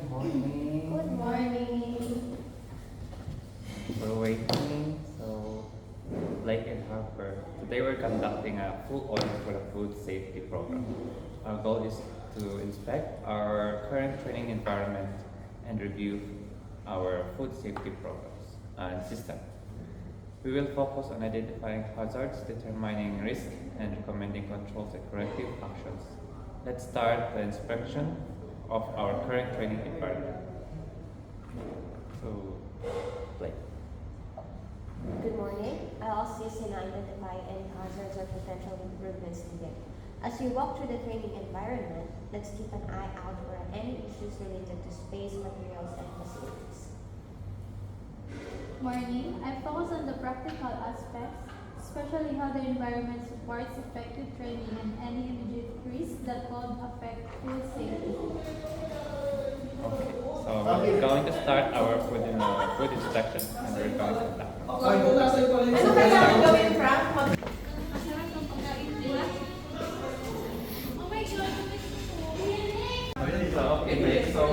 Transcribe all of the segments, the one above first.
morning. Good morning. We're waiting. So, Blake and Harper, today we're conducting a full audit for the food safety program. Our goal is to inspect our current training environment and review our food safety programs and system. We will focus on identifying hazards, determining risk, and recommending controls and corrective actions. Let's start the inspection of our current training environment. So, Blake. Good morning. I'll assist in identifying any hazards or potential improvements needed. As we walk through the training environment, let's keep an eye out for any issues related to space, materials, and facilities. Morning, I focus on the practical aspects, especially how the environment supports effective training and any immediate risks that could affect food safety. Okay, so we're going to start our food inspection and we're going to start. Ano kailangan gawin, Frank? So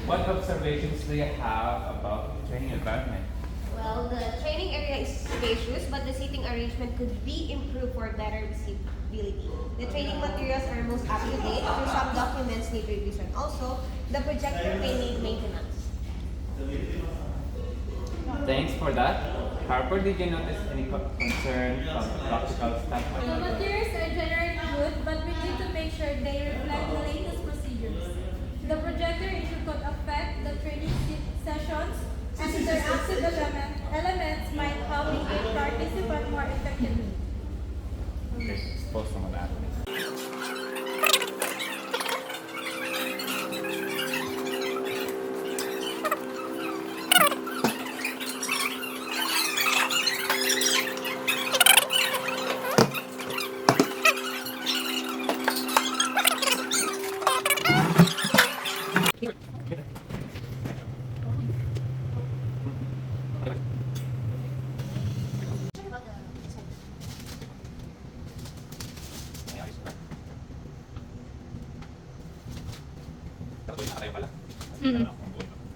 what observations do you have about the training environment? Well, the training area is spacious, but the seating arrangement could be improved for better visibility. The training materials are most up to date, so some documents need revision. Also, the projector may need maintenance. Thanks for that. Harper, did you notice any concern from the practical The standpoint? materials are generally good, but we need to make sure they reflect the latest procedures. The projector issue could affect the training sessions, and interactive elements might help engage participants more effectively. Okay, expose some of that.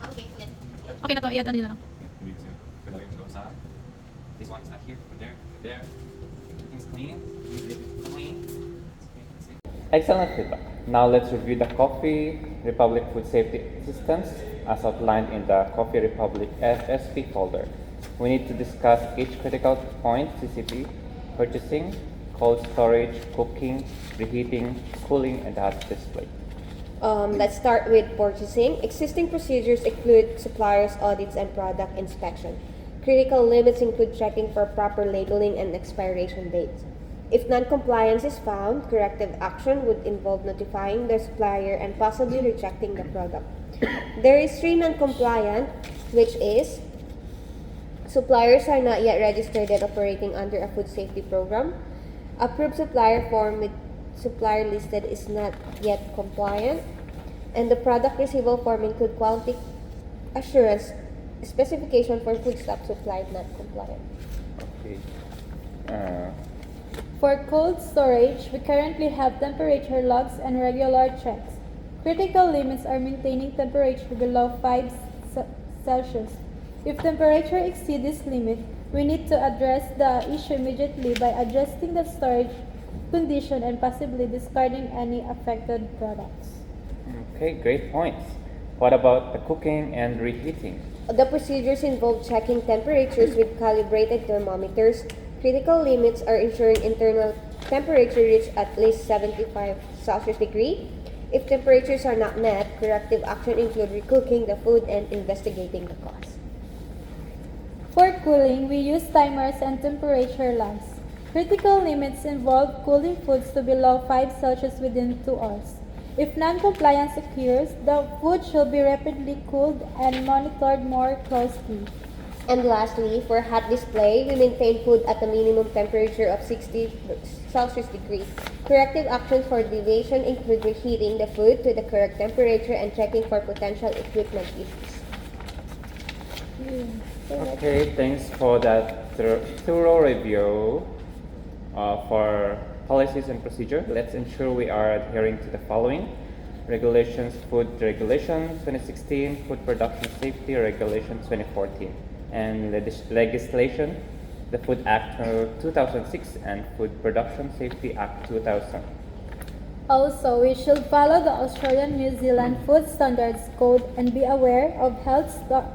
Okay, good. Okay na to, i-add nila lang. This one is not here, but there. Everything's clean. Clean. Excellent feedback. Now let's review the Coffee Republic Food Safety Systems as outlined in the Coffee Republic FSP folder. We need to discuss each critical point: CCP, purchasing, cold storage, cooking, reheating, cooling, and HACCP display. Let's start with purchasing. Existing procedures include suppliers audits and product inspection. Critical limits include checking for proper labeling and expiration dates. If non-compliance is found, corrective action would involve notifying the supplier and possibly rejecting the product. There is 3 non-compliant, which is suppliers are not yet registered and operating under a food safety program. Approved supplier form with supplier listed is not yet compliant. And the product receivable form include quality assurance specification for foodstuff supplied not compliant. Okay. For cold storage, we currently have temperature logs and regular checks. Critical limits are maintaining temperature below 5 Celsius. If temperature exceeds this limit, we need to address the issue immediately by adjusting the storage condition and possibly discarding any affected products. Okay, great points. What about the cooking and reheating? The procedures involve checking temperatures with calibrated thermometers. Critical limits are ensuring internal temperature reach at least 75 Celsius degree. If temperatures are not met, corrective action include recooking the food and investigating the cause. For cooling, we use timers and temperature logs. Critical limits involve cooling foods to below 5 Celsius within 2 hours. If non-compliance occurs, the food should be rapidly cooled and monitored more closely. And lastly, for hot display, we maintain food at a minimum temperature of 60 Celsius degree. Corrective actions for deviation include reheating the food to the correct temperature and checking for potential equipment issues. Okay, thanks for that thorough review for policies and procedure. Let's ensure we are adhering to the following. Regulations, Food Regulation 2016, Food Production Safety Regulation 2014, and legislation, the Food Act 2006 and Food Production Safety Act 2000. Also, we should follow the Australian New Zealand Food Standards Code and be aware of health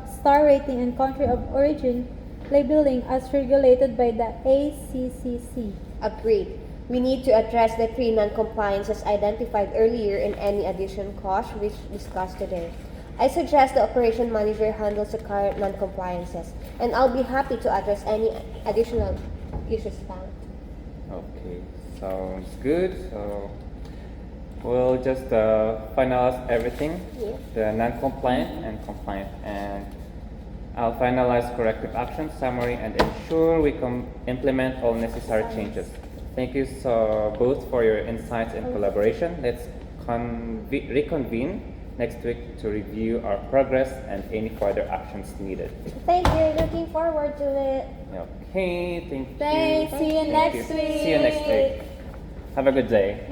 star rating and country of origin labeling as regulated by the ACCC. Agreed. We need to address the three non-compliances identified earlier in any addition cost we discussed today. I suggest the operation manager handles the current non-compliances, and I'll be happy to address any additional issues found. Okay, sounds good. So we'll just finalize everything, Yeah. the non-compliant and compliant, and I'll finalize corrective action summary and ensure we implement all necessary changes. Thank you so both for your insights and collaboration. Let's reconvene next week to review our progress and any further actions needed. Thank you. Looking forward to it. Okay, thank you. Thanks. See you Thank next you. week. See you next week. Have a good day.